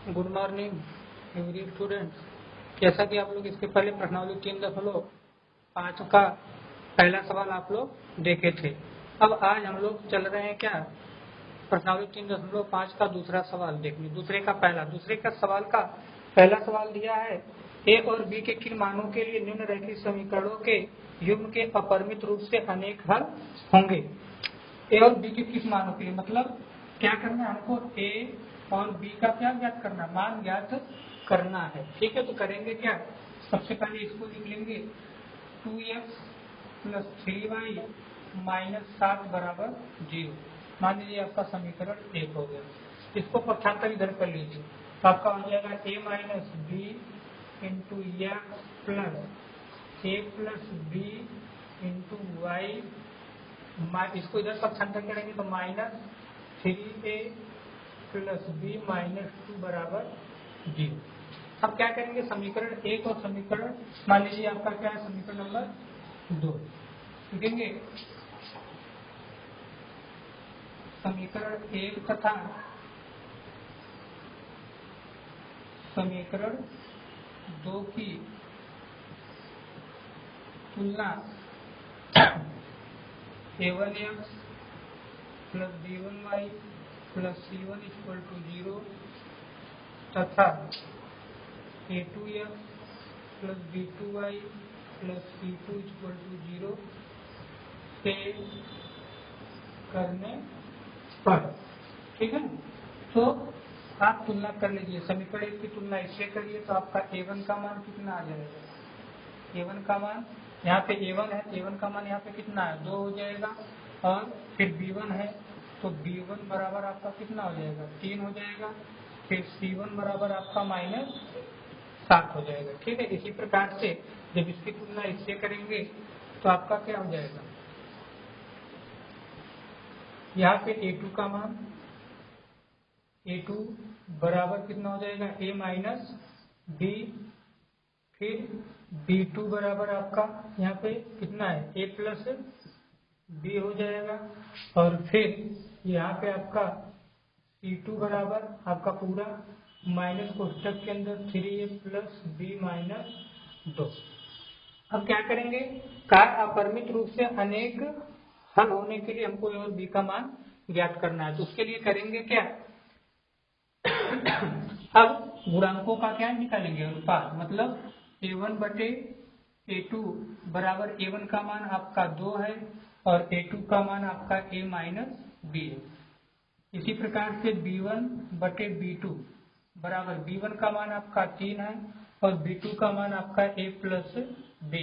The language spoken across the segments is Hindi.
Good morning every students. जैसा कि आप लोग इसके पहले प्रश्नावली 3.5 का पहला सवाल आप लोग देखे थे। अब आज हम लोग चल रहे हैं क्या प्रश्नावली 3.5 का दूसरा सवाल देखने। दूसरे का सवाल का पहला सवाल दिया है ए और बी के किन मानों के लिए निम्नलिखित समीकरणों के युग्म के अपरिमित रूप से अनेक हल होंगे। ए और बी के किस मानों के लिए, मतलब क्या करना है हमको, ए और बी का क्या ज्ञात करना, मान ज्ञात करना है। ठीक है, तो करेंगे क्या, सबसे पहले इसको लिख लेंगे 2x + 3y - 7 = 0। मान लीजिए आपका समीकरण 1 हो गया। इसको पक्षांतर इधर कर लीजिए तो आपका हो जाएगा a - b × x + a + b × y। इसको इधर पक्षांतर करेंगे तो -3a + b - 2 = 0। अब क्या करेंगे, समीकरण 1 और समीकरण, मान लीजिए आपका क्या है, समीकरण नंबर 2 लिखेंगे। समीकरण 1 तथा समीकरण 2 की तुलना a1x + b1y + c1 = 0 तथा a2x + b2y + c2 = 0 से करने पर, ठीक है। तो आप तुलना कर लीजिए, समीकरण 1 की तुलना इससे करिए तो आपका a1 का मान कितना आ जाएगा, a1 का मान, यहाँ पे a1 है, a1 का मान यहाँ पे कितना है, 2 हो जाएगा। और फिर b1 है तो b1 बराबर आपका कितना हो जाएगा, 3 हो जाएगा। फिर c1 बराबर आपका -7 हो जाएगा। ठीक है, इसी प्रकार से जब इसकी तुलना इससे करेंगे तो आपका क्या हो जाएगा, यहाँ पे a2 का मान, a2 बराबर कितना हो जाएगा, a - b। फिर b2 बराबर आपका यहाँ पे कितना है, a + b हो जाएगा। और फिर यहाँ पे आपका c2 बराबर आपका पूरा माइनस कोष्टक के अंदर 3a + b - 2। अब क्या करेंगे, कार्य अपरिमित रूप से अनेक हल होने के लिए हमको a और b का मान ज्ञात करना है। तो उसके लिए करेंगे क्या, अब गुणांकों का क्या निकालेंगे, अनुपात, मतलब a1/a2 बराबर a1 का मान आपका 2 है और a2 का मान आपका a - b है। इसी प्रकार से b1/b2 बराबर b1 का मान आपका 3 है और b2 का मान आपका a + b।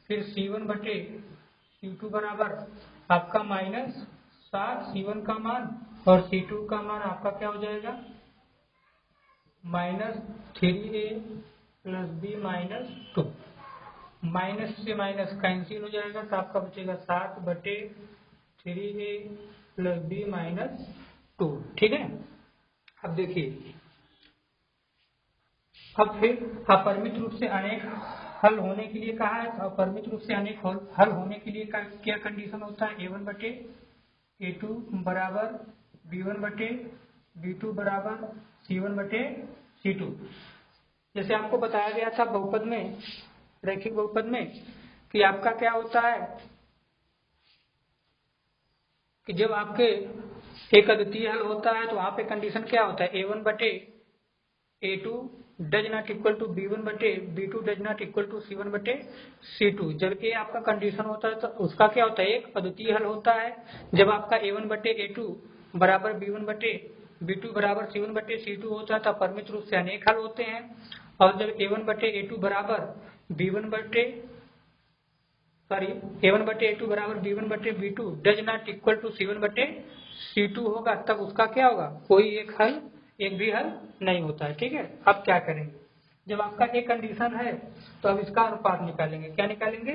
फिर c1/c2 बराबर आपका -7 c1 का मान और c2 का मान आपका क्या हो जाएगा, -3a + b - 2। माइनस से माइनस कैंसिल हो जाएगा तो आपका बचेगा 7/3a + b - 2। ठीक है, अब देखिए, अब फिर अपरिमित रूप से अनेक हल होने के लिए कहा है। तो अपरिमित रूप से अनेक हल होने के लिए क्या कंडीशन होता है, a1/a2 बराबर b1/b2 बराबर c1/c2। जैसे आपको बताया गया था बहुपद में, रैखिक बहुपद में, कि आपका क्या होता है कि जब आपके एक अद्वितीय हल होता है तो वहां पे कंडीशन क्या होता है, a1/a2 does not equal to b1/b2 does not equal to c1/c2। जब ये आपका कंडीशन होता है तो उसका क्या होता है, एक अद्वितीय हल होता है। जब आपका a1/a2 बराबर b1/b2 बराबर c1/c2 होता है तो अपरिमित रूप से अनेक हल होते हैं। और जब a1/a2 बराबर b1/a2 does not equal to c1/c2 होगा, तब उसका क्या होगा, कोई एक भी हल नहीं होता है। ठीक है, अब क्या करेंगे, जब आपका एक कंडीशन है तो अब इसका अनुपात निकालेंगे। क्या निकालेंगे,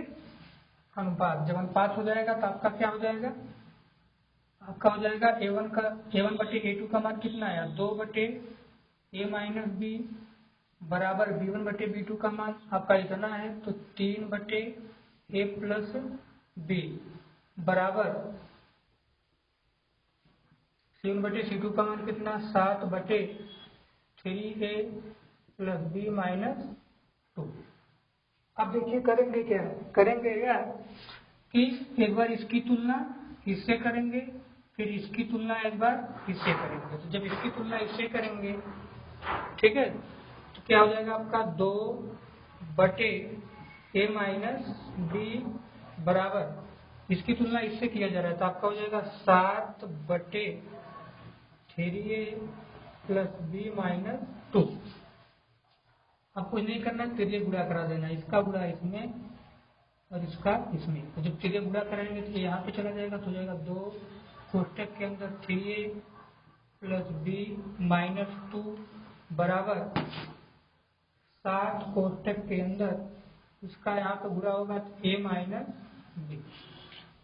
अनुपात। जब अनुपात हो जाएगा तो आपका क्या हो जाएगा, आपका हो जाएगा a1/a2 का मान कितना है, 2/a - b बराबर b1/b2 का मान आपका इतना है तो 3/a + b बराबर c1/c2 का मान कितना, 7/3a 3a plus b minus 2। अब देखिए करेंगे क्या, करेंगे क्या कि एक बार इसकी तुलना इससे करेंगे, फिर इसकी तुलना एक बार इससे करेंगे। तो जब इसकी तुलना इससे करेंगे, ठीक है, तो क्या हो जाएगा आपका 2 बटे a माइनस b बराबर, इसकी तुलना इससे किया जा रहा है तो आपका हो जाएगा 7 बटे 3a प्लस b माइनस 2। अब कुछ नहीं करना, तिर्य गुणा करा देना, इसका गुणा इसमें और इसका इसमें। तो जब तिर्य गुणा कराएंगे तो यहाँ पे चला जाएगा, तो हो जाएगा 2 कोष्टक के अंदर 3a प्लस b माइनस 2 बराबर 7 कोष्टक के अंदर इसका यहाँ पे गुणा होगा तो a माइनस b।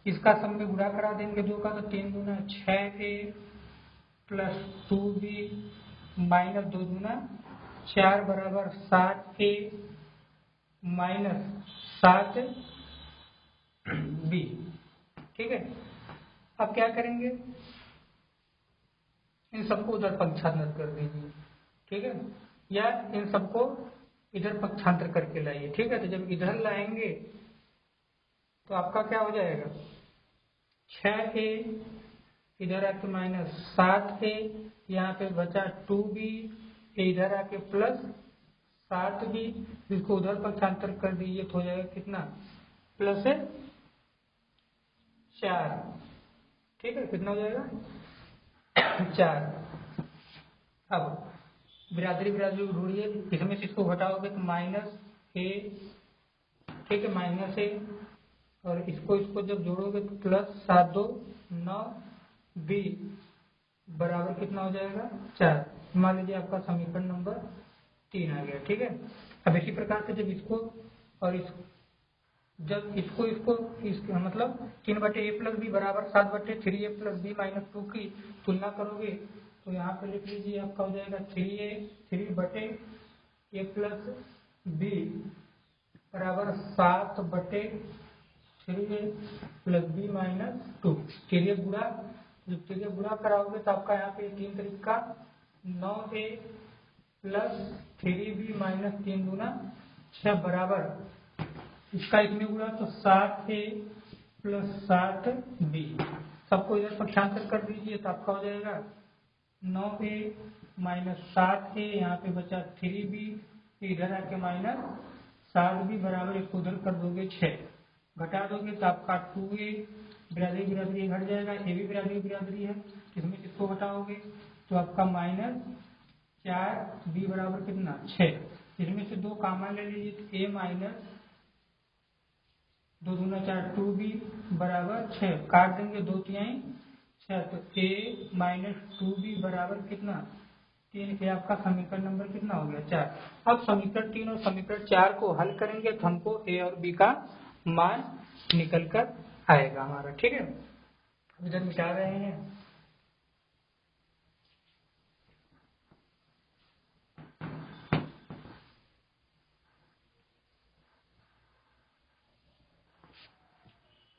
इसका सब में गुणा करा देंगे 2 का, तो 3 दूना 6a प्लस 2b माइनस 2 दूना 4 बराबर 7a माइनस 7b। ठीक है, अब क्या करेंगे, इन सबको उधर पक्षांतर कर दीजिए, ठीक है, या इन सबको इधर पक्षांतर करके लाइए। ठीक है, तो जब इधर लाएंगे तो आपका क्या हो जाएगा, 6a इधर आके माइनस 7a, यहाँ पे बचा 2b, इधर आके प्लस 7b, इसको उधर पक्षांतर कर दीजिए तो हो जाएगा कितना, प्लस 4। ठीक है, कितना हो जाएगा 4। अब बिरादरी बिरादरी ढूंढिए, इसमें से इसको घटाओगे तो माइनस a, ठीक है, माइनस a, और इसको जब जोड़ोगे तो प्लस 7 2 9 b बराबर कितना हो जाएगा 4। मान लीजिए आपका समीकरण नंबर 3 आ गया। ठीक है, अब इसी प्रकार से जब इसको और जब इसको मतलब 3 बटे a प्लस बी बराबर 7 बटे 3a प्लस b माइनस 2 की तुलना करोगे तो यहाँ पे लिख लीजिए, आपका हो जाएगा 3 बटे a प्लस b बराबर 7 बटे 3a प्लस b माइनस 2। तिर्य गुणा, जब तिर्य गुणा कराओगे तो आपका यहाँ पे 3 तरीका 9a प्लस 3b माइनस 3 दूना 6 बराबर, इसका इसमें गुणा तो 7a प्लस 7b, सबको इधर पक्षांतर कर दीजिए तो आपका हो जाएगा 9a माइनस 7a, यहाँ पे बचा 3b, इधर आके माइनस 7b बराबर, एक उधर कर दोगे 6, घटा दोगे तो आपका 2a, बिरादरी बिरादरी घट जाएगा, a भी बिरादरी बिरादरी है, इसमें इसको घटाओगे तो आपका माइनस 4b बराबर कितना 6। इसमें से 2 कॉमन ले लीजिए तो a माइनस 2 दूना 4 2b बराबर 6, काट देंगे 2 तिहाई 6, तो a माइनस 2b बराबर कितना 3। ये आपका समीकरण नंबर कितना हो गया 4। अब समीकरण 3 और समीकरण 4 को हल करेंगे तो हमको a और b का मान निकल कर आएगा हमारा। ठीक है, इधर मिटा रहे हैं,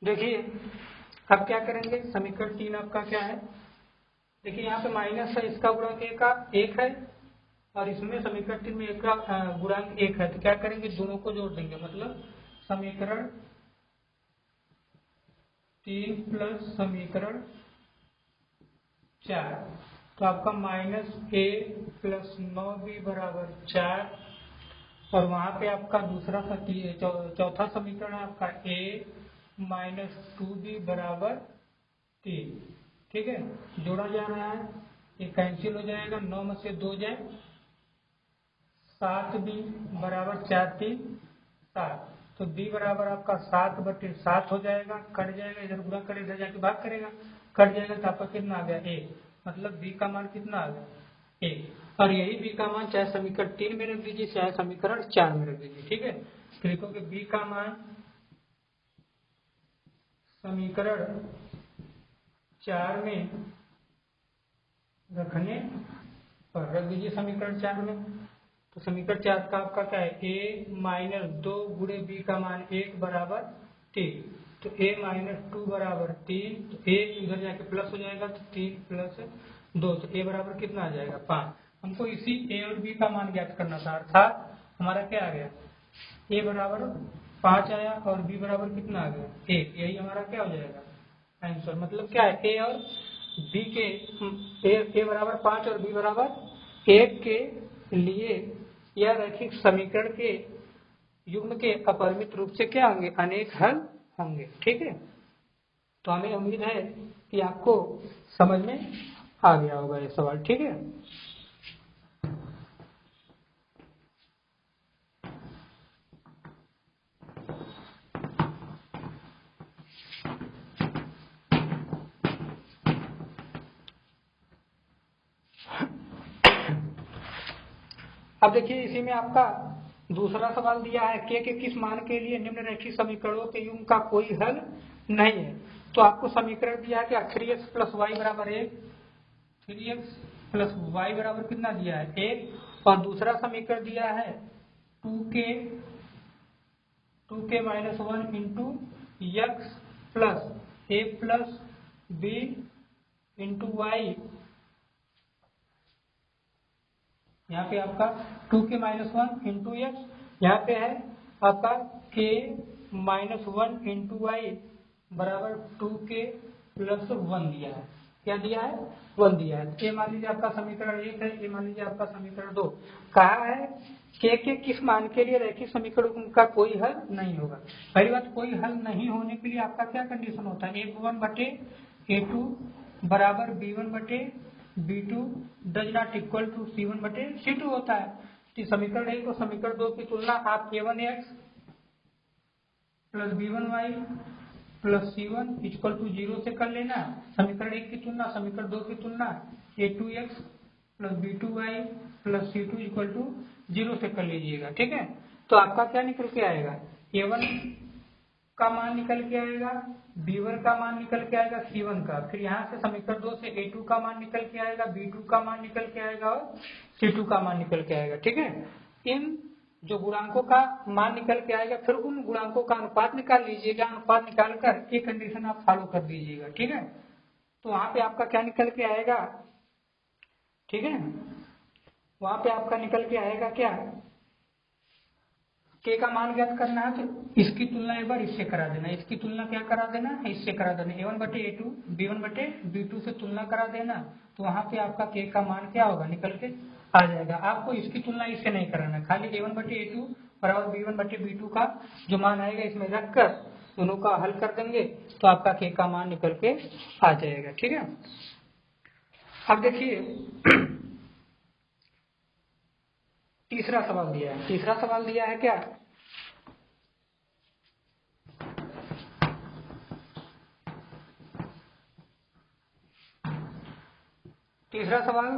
देखिए अब क्या करेंगे, समीकरण 3 आपका क्या है, देखिए यहाँ पे माइनस है, इसका गुणांक एक है और इसमें समीकरण 3 में एक का गुणांक 1 है, तो क्या करेंगे, दोनों को जोड़ देंगे, मतलब समीकरण 3 प्लस समीकरण 4, तो आपका माइनस a प्लस 9b बराबर 4, और वहां पे आपका दूसरा चौथा समीकरण है आपका a माइनस 2b बराबर 3। ठीक है, जोड़ा जा रहा है, ये कैंसिल हो जाएगा, 9 में से 2 जाए 7b बराबर 4 3 7, तो b बराबर आपका 7 बटे 7 हो जाएगा, कट जाएगा, इधर गुणा करे इधर जाके भाग करेगा, कट जाएगा तो आपका कितना आ गया a, मतलब b का मान कितना आ गया a, और यही b का मान चाहे समीकरण 3 में रख दीजिए चाहे समीकरण 4 में रख दीजिए। ठीक है, तो लिखोगे b का मान समीकरण 4 में रखने पर रख दीजिए, समीकरण 4 में, तो समीकरण 4 का आपका क्या है, a माइनस 2 गुणे b का मान 1 बराबर 3, तो a माइनस 2 बराबर 3, तो a इधर जाके प्लस हो जाएगा तो 3 प्लस 2, तो a बराबर कितना आ जाएगा 5। हमको इसी ए और बी का मान ज्ञात करना था, अर्थात हमारा क्या आ गया, ए बराबर 5 आया और बी बराबर कितना आ गया 1। यही हमारा क्या हो जाएगा आंसर। मतलब क्या है, ए और बी के ए बराबर 5 और बी बराबर 1 के लिए यह रैखिक समीकरण के युग्म के अपरिमित रूप से क्या होंगे, अनेक हल होंगे। ठीक है, तो हमें उम्मीद है कि आपको समझ में आ गया होगा ये सवाल। ठीक है, अब देखिए इसी में आपका दूसरा सवाल दिया है, के किस मान के लिए निम्न रैखिक समीकरणों के युग्म का कोई हल नहीं है। तो आपको समीकरण दिया है कि 3x प्लस वाई बराबर 1, 3x प्लस वाई बराबर कितना दिया है 1, और दूसरा समीकरण दिया है 2k minus 1 into X plus A plus B into Y. यहाँ पे आपका 2k माइनस 1 इंटू एक्स, यहाँ पे है आपका k माइनस 1 इंटू वाई बराबर 2k प्लस 1 दिया है। क्या दिया है, 1 दिया है। ये मान लीजिए आपका समीकरण 1 है, ये मान लीजिए आपका समीकरण 2। कहा है k के किस मान के लिए रैखिक समीकरण का कोई हल नहीं होगा। पहली बात, कोई हल नहीं होने के लिए आपका क्या कंडीशन होता है, a1 बटे a2 बराबर b1 बटे b2 does not equal to c1 बटे c2 होता है। तो समीकरण 1 और समीकरण 2 की तुलना आप a1x plus b1y plus c1 equal to 0 से कर लेना। समीकरण 1 की तुलना समीकरण 2 की तुलना a2x plus b2y plus c2 equal to 0 से कर लीजिएगा। ठीक है, तो आपका क्या निकल के आएगा, a1 का मान निकल के आएगा, b1 का मान निकल के आएगा, c1 का, फिर यहाँ से समीकरण 2 से a2 का मान निकल के आएगा, b2 का मान निकल के आएगा और c2 का मान निकल के आएगा। ठीक है, इन जो गुणांकों का मान निकल के आएगा, फिर उन गुणांकों का अनुपात निकाल लीजिएगा। अनुपात निकाल कर एक कंडीशन आप फॉलो कर दीजिएगा। ठीक है, तो वहां पे आपका क्या निकल के आएगा, ठीक है, वहां पे आपका निकल के आएगा क्या, k का मान ज्ञात करना है तो इसकी तुलना एक बार इससे करा देना, इसकी तुलना क्या करा देना, इससे करा देना, a1 बटे a2 b1 बटे b2 से तुलना करा देना। तो वहां पे आपका k का मान क्या होगा, निकल के आ जाएगा। आपको इसकी तुलना इससे नहीं कराना, खाली a1 बटे a2 बराबर b1 बटे b2 का जो मान आएगा इसमें रख कर दोनों का हल कर देंगे तो आपका k का मान निकल के आ जाएगा। ठीक है, अब देखिए तीसरा सवाल दिया है। तीसरा सवाल दिया है क्या, तीसरा सवाल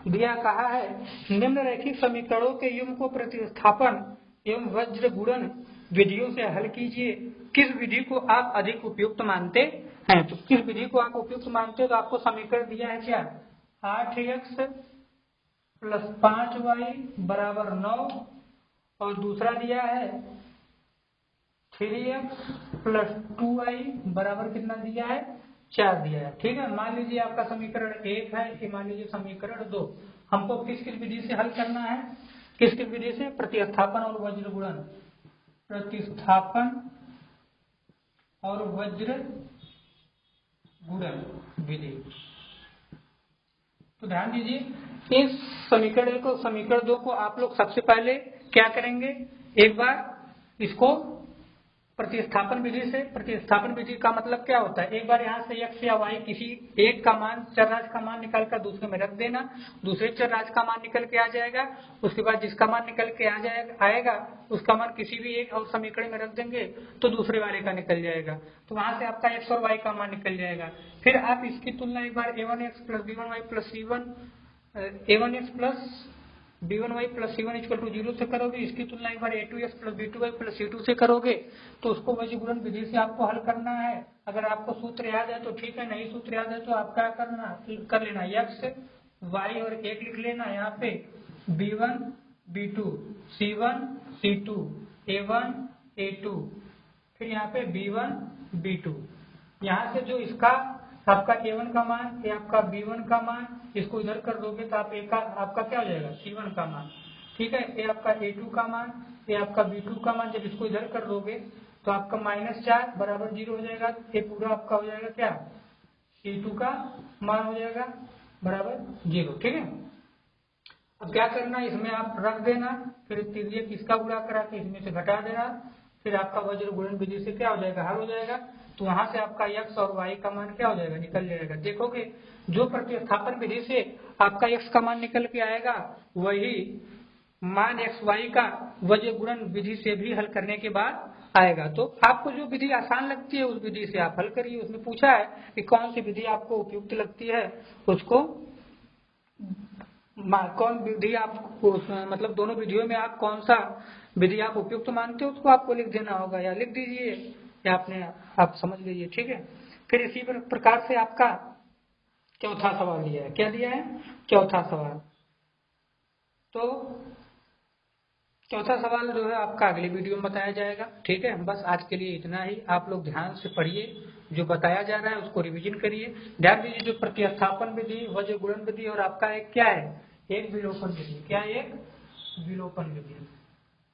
दिया, कहा है निम्न रैखिक समीकरणों के युग्म को प्रतिस्थापन एवं वज्र गुणन विधियों से हल कीजिए। किस विधि को आप अधिक उपयुक्त मानते हैं। तो किस विधि को आप उपयुक्त मानते हो, तो आपको समीकरण दिया है क्या, 8x प्लस 5y बराबर 9, और दूसरा दिया है 3x प्लस 2y बराबर कितना दिया है, 4 दिया है। ठीक है, मान लीजिए आपका समीकरण 1 है, ये मान लीजिए समीकरण 2। हमको किस किस विधि से हल करना है, किस किस विधि से, प्रतिस्थापन और वज्र गुणन, प्रतिस्थापन और वज्र गुणन विधि। तो ध्यान दीजिए, इस समीकरण को समीकरण 2 को आप लोग सबसे पहले क्या करेंगे, एक बार इसको प्रतिस्थापन विधि से, प्रतिस्थापन विधि का मतलब क्या होता है, एक बार यहाँ से x या y किसी एक का मान, चरराशि का मान निकाल कर दूसरे में रख देना, दूसरे चरराशि का मान निकल के आ जाएगा। उसके बाद जिसका मान निकल के आएगा उसका मान किसी भी एक और समीकरण में रख देंगे तो दूसरे वाले का निकल जाएगा। तो वहां से आपका x और y का मान निकल जाएगा। फिर आप इसकी तुलना एक बार a1x plus b1y plus c1, a1x plus b1y plus c1 equal to 0 से करोगे। इसकी तुलना एक बार a2x plus b2y plus c2 से करोगे। तो उसको वज्र गुणन विधि से आपको हल करना है। अगर आपको सूत्र याद है तो ठीक है, नहीं सूत्र याद है तो आप क्या करना, कर लेना x y और 1 लिख लेना, यहाँ पे b1 b2 c1 c2 a1 a2, फिर यहाँ पे b1 b2। यहाँ से जो इसका आपका A1 का मान, ये आपका B1 का मान, इसको इधर कर दोगे तो आपका क्या हो जाएगा, C1 का मान। ठीक है, ये आपका A2 का मान, ये आपका B2 का मान, जब इसको इधर कर दोगे तो आपका -4 बराबर 0 हो जाएगा। ये पूरा आपका हो जाएगा क्या, C2 का मान हो जाएगा बराबर 0। ठीक है, अब क्या करना, इसमें आप रख देना, फिर तिर्यक किसका गुणा करा के इसमें से घटा देना, फिर आपका वज्र गुणन विधि से क्या हो जाएगा, हल हो जाएगा। तो वहां से आपका x और y का मान क्या हो जाएगा, निकल जाएगा। देखोगे जो प्रतिस्थापन विधि से आपका x का मान निकल के आएगा, वही मान x y का वज्र गुणन विधि से भी हल करने के बाद आएगा। तो आपको जो विधि आसान लगती है उस विधि से आप हल करिए। उसमें पूछा है कि कौन सी विधि आपको उपयुक्त लगती है, उसको कौन विधि आपको, मतलब दोनों विधियों में आप कौन सा विधि आप उपयुक्त मानते हो, उसको आपको लिख देना होगा, या लिख दीजिए या आप समझ लीजिए। ठीक है, फिर इसी प्रकार से आपका चौथा सवाल दिया है। क्या दिया है, चौथा सवाल। तो चौथा सवाल जो है आपका अगले वीडियो में बताया जाएगा। ठीक है, बस आज के लिए इतना ही। आप लोग ध्यान से पढ़िए, जो बताया जा रहा है उसको रिवीजन करिए। ध्यान दीजिए, जो प्रतिस्थापन विधि, वज्र गुणन विधि और आपका एक क्या है, एक विलोपन विधि। क्या, एक विलोपन विधि,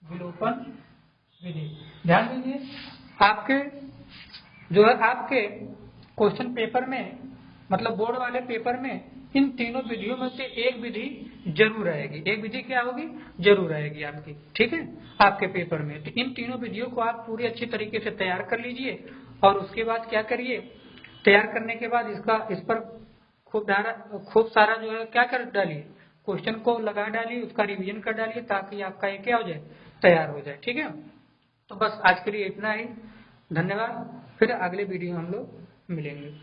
विलोपन विधि। ध्यान दीजिए, आपके जो है आपके क्वेश्चन पेपर में, मतलब बोर्ड वाले पेपर में, इन तीनों विधियों में से एक विधि जरूर आएगी। एक विधि क्या होगी, जरूर आएगी आपकी। ठीक है, आपके पेपर में। तो इन तीनों विधियों को आप पूरी अच्छी तरीके से तैयार कर लीजिए, और उसके बाद क्या करिए, तैयार करने के बाद इस पर खूब सारा जो है क्या कर डालिए, क्वेश्चन को लगा डालिए, उसका रिवीजन कर डालिए, ताकि आपका ये क्या हो जाए, तैयार हो जाए। ठीक है, तो बस आज के लिए इतना ही। धन्यवाद, फिर अगले वीडियो में हम लोग मिलेंगे।